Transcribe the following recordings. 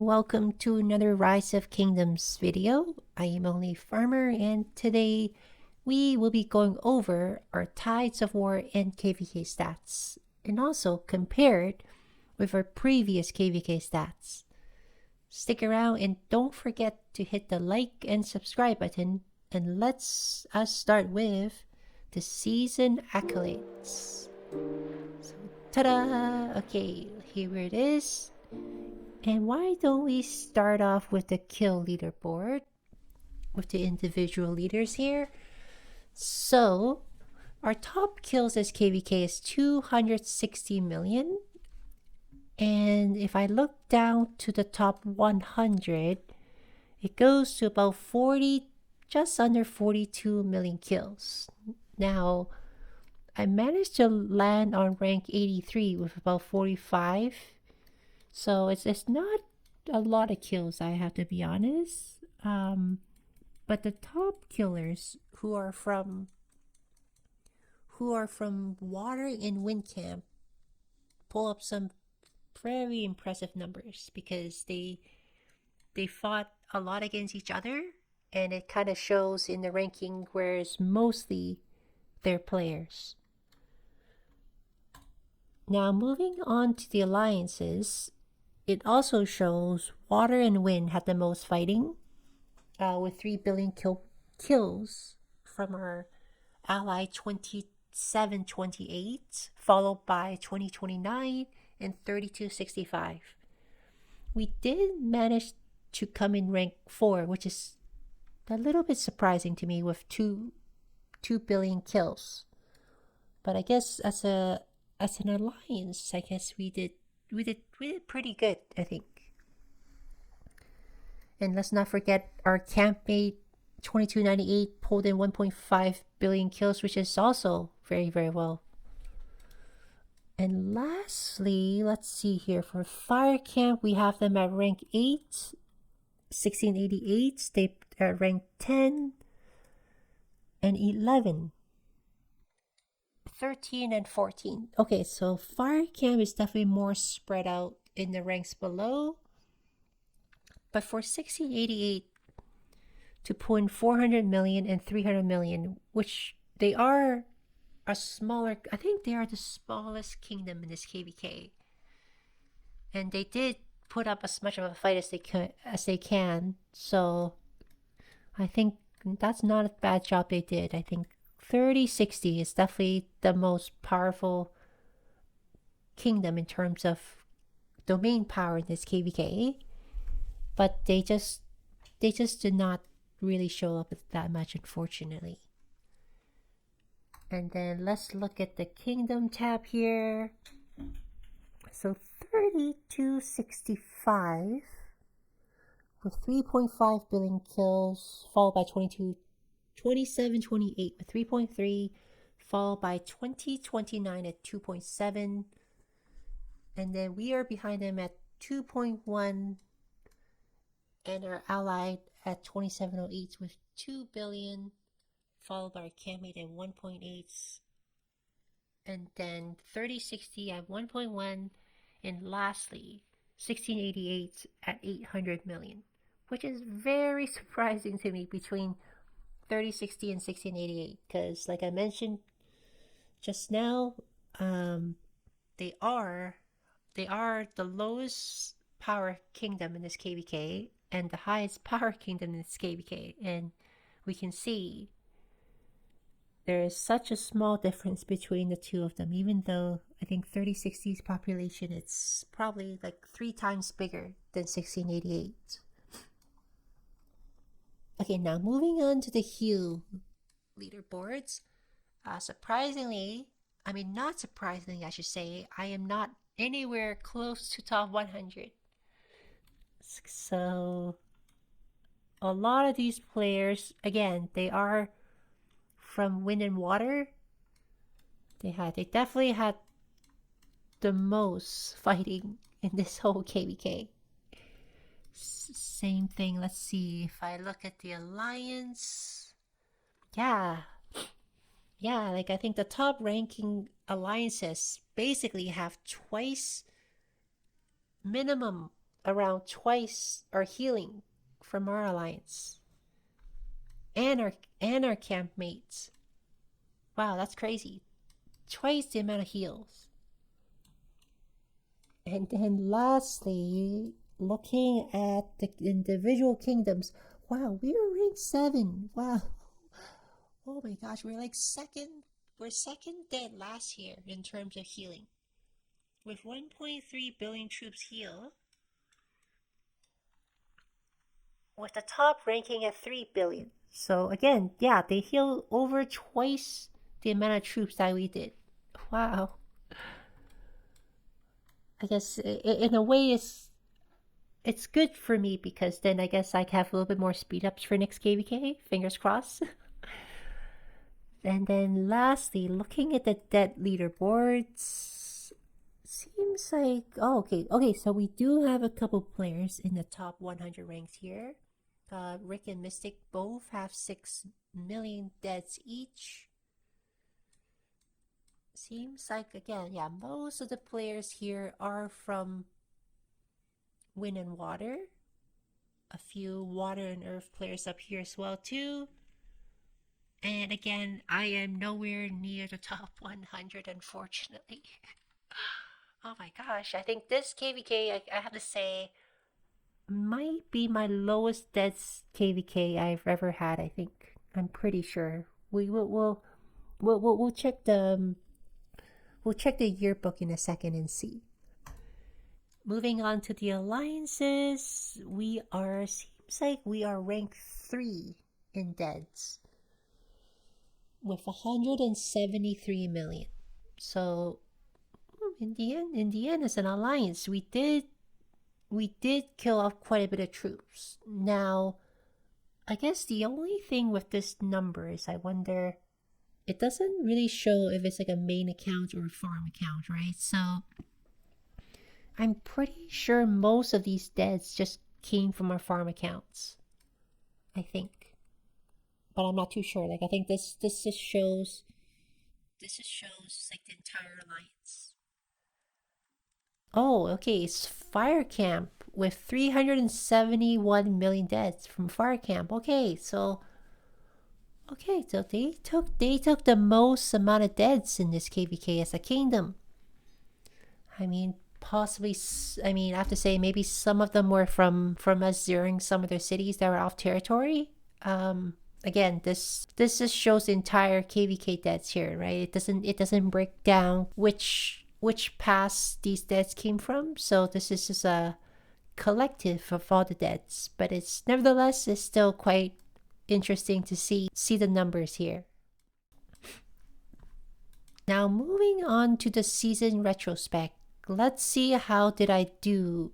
Welcome to another Rise of Kingdoms video. I am only Farmer, and today we will be going over our Tides of War and KVK stats, and also compared with our previous KVK stats. Stick around and don't forget to hit the like and subscribe button, and let's us start with the season accolades. So, ta-da! Okay, here it is. And why don't we start off with the kill leaderboard with the individual leaders here? So, our top kills as KVK is 260 million. And if I look down to the top 100, it goes to about 40, just under 42 million kills. Now, I managed to land on rank 83 with about 45. So it's not a lot of kills, I have to be honest. But the top killers who are from water and wind camp pull up some very impressive numbers because they fought a lot against each other, and it kind of shows in the ranking where it's mostly their players. Now moving on to the alliances, it also shows water and wind had the most fighting, with 3 billion kills from our ally 2728, followed by 2029 and 3265. We did manage to come in rank 4, which is a little bit surprising to me with 2 billion kills. But I guess as an alliance, I guess we did pretty good, I think. And let's not forget our campmate 2298 pulled in 1.5 billion kills, which is also very, very well. And lastly, let's see here, for Fire Camp, we have them at rank 8, 1688, they are rank 10, and 11. 13 and 14. Okay, so Fire Camp is definitely more spread out in the ranks below. But for 1688 to pull in 400 million and 300 million, which they are a smaller, I think they are the smallest kingdom in this KVK. And they did put up as much of a fight as they can. So I think that's not a bad job they did. I think 3060 is definitely the most powerful kingdom in terms of domain power in this KVK, but they just did not really show up that much, unfortunately. And then let's look at the kingdom tab here. So 3265 with 3.5 billion kills, followed by 2728 with 3.3, followed by 2029 at 2.7, and then we are behind them at 2.1, and our allied at 2708 with 2 billion, followed by our campmate at 1.8, and then 3060 at 1.1, and lastly 1688 at 800 million, which is very surprising to me between 3060 and 1688, because like I mentioned just now, they are the lowest power kingdom in this KVK and the highest power kingdom in this KVK, and we can see there is such a small difference between the two of them, even though I think 3060's population, it's probably like 3 times bigger than 1688. Okay, now moving on to the hue leaderboards. Surprisingly, I mean, not surprisingly, I should say, I am not anywhere close to top 100. So, a lot of these players, again, they are from wind and water. They definitely had the most fighting in this whole KVK. Same thing. Let's see if I look at the alliance. Yeah, like I think the top ranking alliances basically have twice minimum around twice our healing from our alliance and our campmates. Wow, that's crazy. Twice the amount of heals. And then lastly, looking at the individual kingdoms, wow, we're ranked 7. Wow. Oh my gosh, we're like second. We're second dead last year in terms of healing. With 1.3 billion troops heal, with the top ranking at 3 billion. So again, yeah, they heal over twice the amount of troops that we did. Wow. I guess in a way it's good for me because then I guess I have a little bit more speed ups for next KVK. Fingers crossed. And then lastly, looking at the dead leaderboards, seems like okay. So we do have a couple players in the top 100 ranks here. Rick and Mystic both have 6 million deaths each. Seems like again, yeah, most of the players here are from Wind and Water. A few Water and Earth players up here as well too. And again, I am nowhere near the top 100, unfortunately. Oh my gosh, I think this KVK, I have to say, might be my lowest deaths KVK I've ever had, I think. I'm pretty sure. We'll check the yearbook in a second and see. Moving on to the alliances, seems like we are ranked 3 in deaths with 173 million. So in the end, as an alliance, we did kill off quite a bit of troops. Now, I guess the only thing with this number is I wonder, it doesn't really show if it's like a main account or a farm account, right? So I'm pretty sure most of these deaths just came from our farm accounts. I think. But I'm not too sure. Like I think this just shows like the entire alliance. Oh, okay. It's Fire Camp with 371 million deaths from Fire Camp. So they took the most amount of deaths in this KVK as a kingdom. I mean, possibly. I mean, I have to say maybe some of them were from us zeroing some of their cities that were off territory. Again, this just shows the entire KVK deaths here, right? It doesn't break down which pass these deaths came from. So this is just a collective of all the deaths, but it's nevertheless it's still quite interesting to see the numbers here. Now moving on to the season retrospect. Let's see how did I do.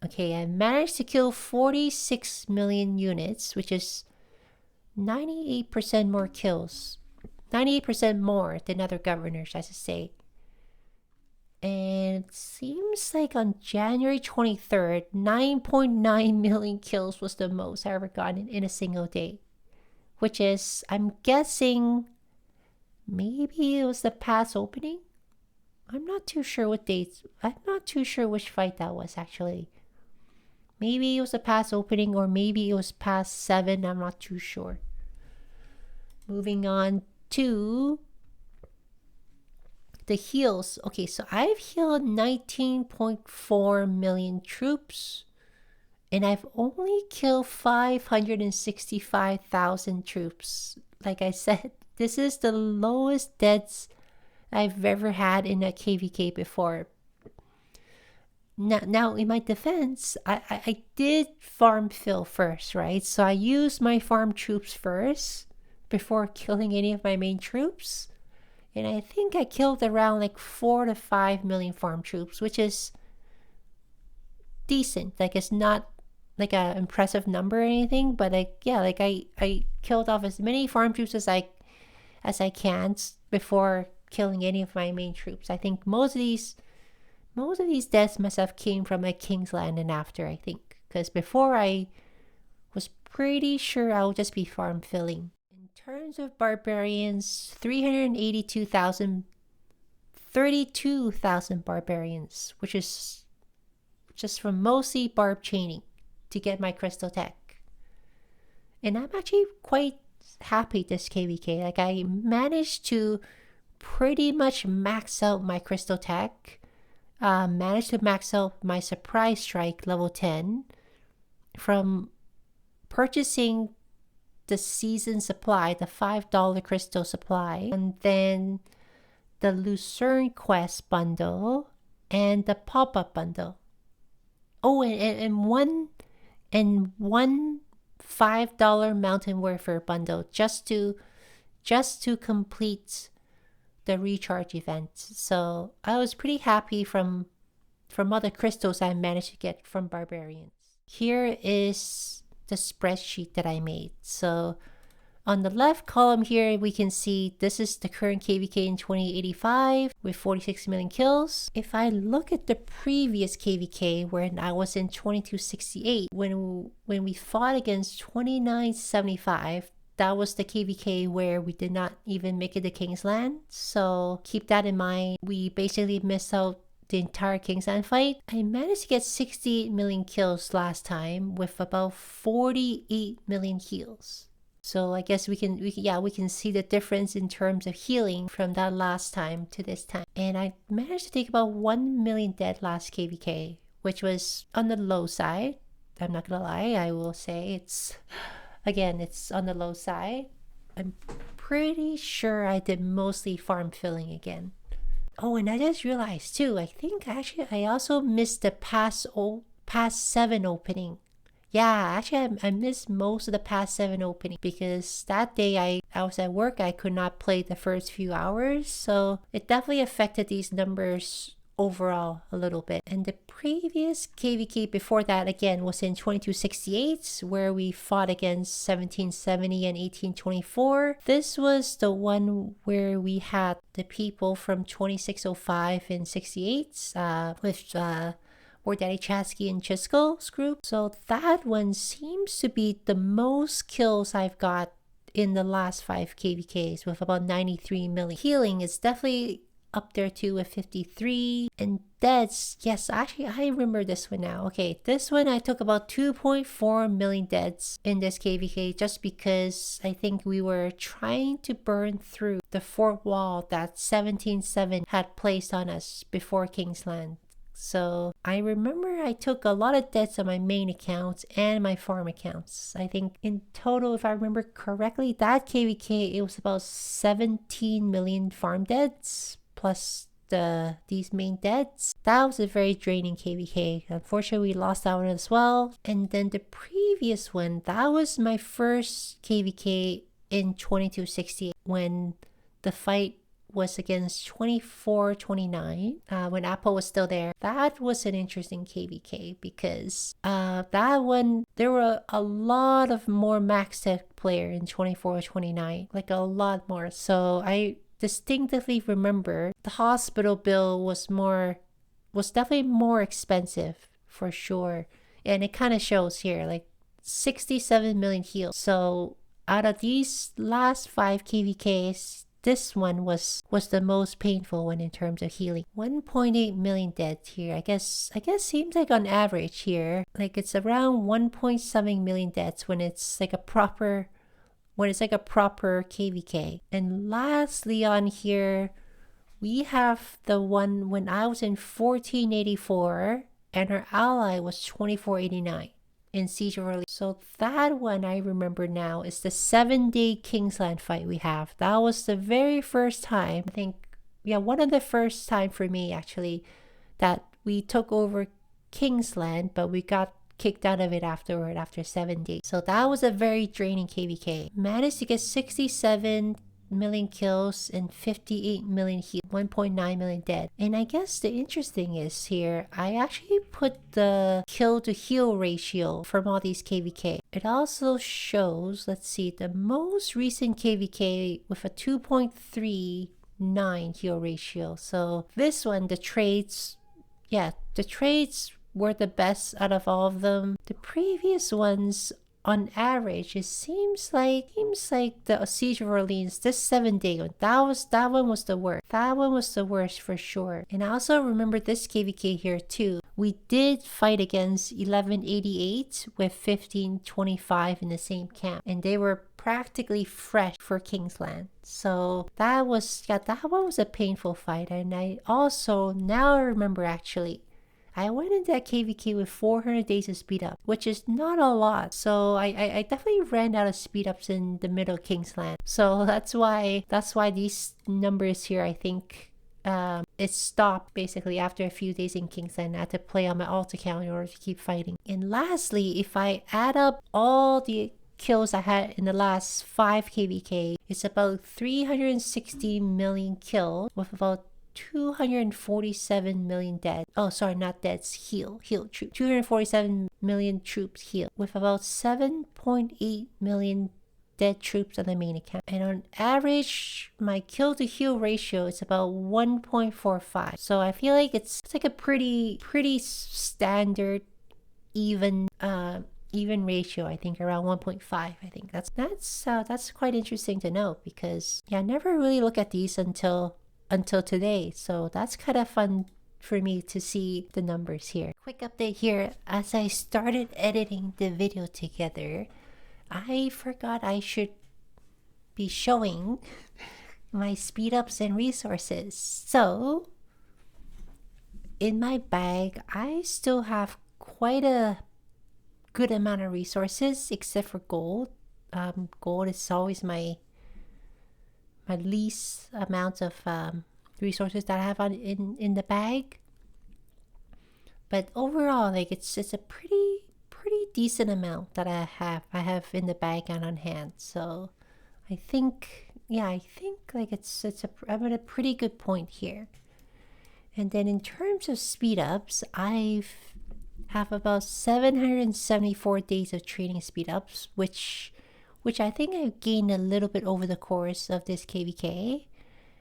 Okay, I managed to kill 46 million units, which is 98% more kills. 98% more than other governors, I should say. And it seems like on January 23rd, 9.9 million kills was the most I ever gotten in a single day. Which is, I'm guessing, maybe it was the pass opening? I'm not too sure what dates. I'm not too sure which fight that was actually. Maybe it was a pass opening or maybe it was pass 7. I'm not too sure. Moving on to the heals. Okay, so I've healed 19.4 million troops and I've only killed 565,000 troops. Like I said, this is the lowest deaths I've ever had in a KVK before. Now in my defense, I did farm fill first, right? So I used my farm troops first before killing any of my main troops. And I think I killed around like 4 to 5 million farm troops, which is decent. Like it's not like an impressive number or anything, but like yeah, like I killed off as many farm troops as I can before killing any of my main troops. I think most of these deaths must have came from a King's Land and after, I think. Because before I was pretty sure I would just be farm filling. In terms of barbarians, 32,000 barbarians, which is just from mostly barb chaining to get my crystal tech. And I'm actually quite happy this KVK. Like, I managed to pretty much max out my crystal tech. Managed to max out my surprise strike level 10 from purchasing the season supply, the $5 crystal supply, and then the Lucerne Quest bundle and the pop-up bundle. Oh, and one $5 Mountain Warfare bundle just to complete the recharge event. So I was pretty happy from other crystals I managed to get from barbarians. Here is the spreadsheet that I made. So on the left column here, we can see this is the current KVK in 2085 with 46 million kills. If I look at the previous KVK when I was in 2268, when we fought against 2975, that was the KVK where we did not even make it to Kingsland. So keep that in mind. We basically missed out the entire Kingsland fight. I managed to get 68 million kills last time with about 48 million heals. So I guess we can see the difference in terms of healing from that last time to this time. And I managed to take about 1 million dead last KVK, which was on the low side. I'm not gonna lie, I will say it's on the low side. I'm pretty sure I did mostly farm filling again. Oh, and I just realized too, I think actually I also missed the past 7 opening. Yeah, actually I missed most of the past 7 opening because that day I was at work. I could not play the first few hours. So it definitely affected these numbers overall a little bit. And the previous KVK before that again was in 2268 where we fought against 1770 and 1824. This was the one where we had the people from 2605 and 68 with or Daddy Chasky and Chisco's group. So that one seems to be the most kills I've got in the last 5 KVKs with about 93 million. Healing is definitely up there too with 53. And deaths, yes, actually I remember this one now. Okay, this one I took about 2.4 million deaths in this KVK just because I think we were trying to burn through the fort wall that 17-7 had placed on us before Kingsland. So I remember I took a lot of deaths on my main accounts and my farm accounts. I think in total, if I remember correctly, that KVK, it was about 17 million farm deaths plus these main deaths. That was a very draining KVK. Unfortunately, we lost that one as well. And then the previous one, that was my first KVK in 2268 when the fight was against 2429 when Apple was still there. That was an interesting KVK because that one, there were a lot of more max tech player in 2429, like a lot more. So I distinctively remember the hospital bill was definitely more expensive for sure. And it kind of shows here, like 67 million heals. So out of these last 5 KVKs, this one was the most painful one in terms of healing. 1.8 million deaths here. I guess seems like on average here, like it's around 1.7 million deaths when it's like a proper KVK. And lastly on here, we have the one when I was in 1484 and her ally was 2489. In Siege of Orleans. So that one I remember now is the 7-day Kingsland fight we have. That was the very first time, I think, one of the first time for me actually, that we took over Kingsland, but we got kicked out of it afterward after 7 days. So that was a very draining KVK. Managed to get 67 million kills and 58 million heals, 1.9 million dead. And I guess the interesting is here, I actually put the kill to heal ratio from all these KVK. It also shows, let's see, the most recent KVK with a 2.39 heal ratio. So this one, the trades were the best out of all of them. The previous ones, on average, it seems like the Siege of Orleans, this 7-day one, that one was the worst. That one was the worst for sure. And I also remember this KVK here too We did fight against 1188 with 1525 in the same camp, and they were practically fresh for Kingsland. So that one was a painful fight. And I also now remember, actually, I went into that KVK with 400 days of speed up, which is not a lot. So I definitely ran out of speed ups in the middle of Kingsland. So that's why these numbers here, I think, it stopped basically after a few days in Kingsland. I had to play on my alt account in order to keep fighting. And lastly, if I add up all the kills I had in the last 5 KVK, it's about 360 million kills with about 247 million dead. Oh, sorry, not dead, heal troops. 247 million troops healed with about 7.8 million dead troops on the main account. And on average, my kill to heal ratio is about 1.45. So I feel like it's like a pretty standard even ratio. I think around 1.5. I think that's quite interesting to know, because yeah, I never really look at these until today. So that's kind of fun for me to see the numbers here. Quick update here. As I started editing the video together, I forgot I should be showing my speed ups and resources. So in my bag, I still have quite a good amount of resources, except for gold. Gold is always my least amount of resources that I have in the bag. But overall, like it's a pretty decent amount that I have in the bag and on hand. So I think like I'm at a pretty good point here. And then in terms of speed ups, I have about 774 days of training speed ups, which I think I've gained a little bit over the course of this KVK.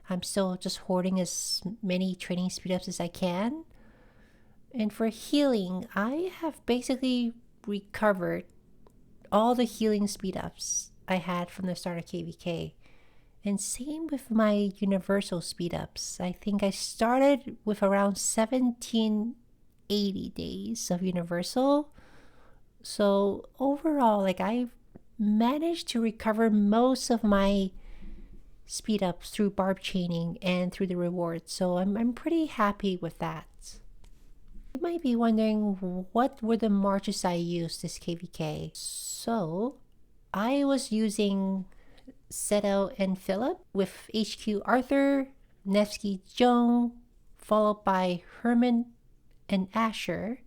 I'm still just hoarding as many training speed ups as I can. And for healing, I have basically recovered all the healing speed ups I had from the start of KVK. And same with my universal speed ups. I think I started with around 1780 days of universal. So overall, like I've managed to recover most of my speed ups through barb chaining and through the rewards. So I'm pretty happy with that. You might be wondering, what were the marches I used this KVK? So I was using Seto and Philip with HQ Arthur, Nevsky Joan, followed by Herman and Asher,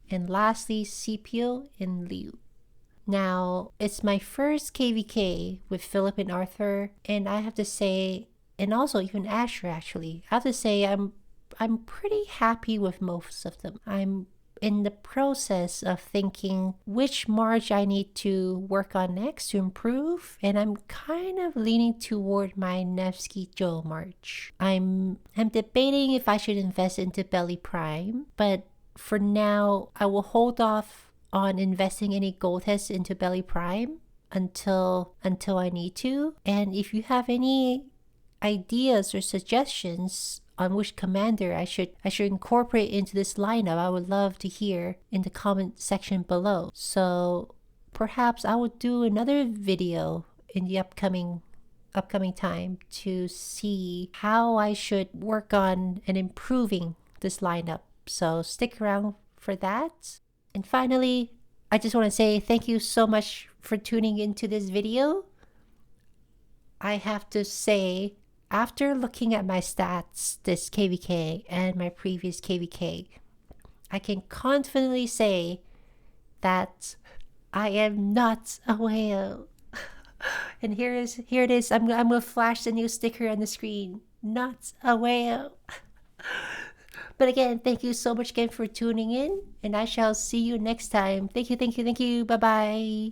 and lastly Scipio and Liu. Now, it's my first KVK with Philip and Arthur, and I have to say, and also even Asher actually, I have to say I'm pretty happy with most of them. I'm in the process of thinking which march I need to work on next to improve, and I'm kind of leaning toward my Nevsky Joe march. I'm debating if I should invest into Belly Prime, but for now I will hold off on investing any gold tests into Belly Prime until I need to. And if you have any ideas or suggestions on which commander I should incorporate into this lineup, I would love to hear in the comment section below. So perhaps I will do another video in the upcoming time to see how I should work on and improving this lineup. So stick around for that. And finally, I just want to say thank you so much for tuning into this video. I have to say, after looking at my stats this KVK and my previous KVK, I can confidently say that I am not a whale. And here it is. I'm gonna flash the new sticker on the screen. Not a whale. But again, thank you so much again for tuning in, and I shall see you next time. Thank you. Bye-bye.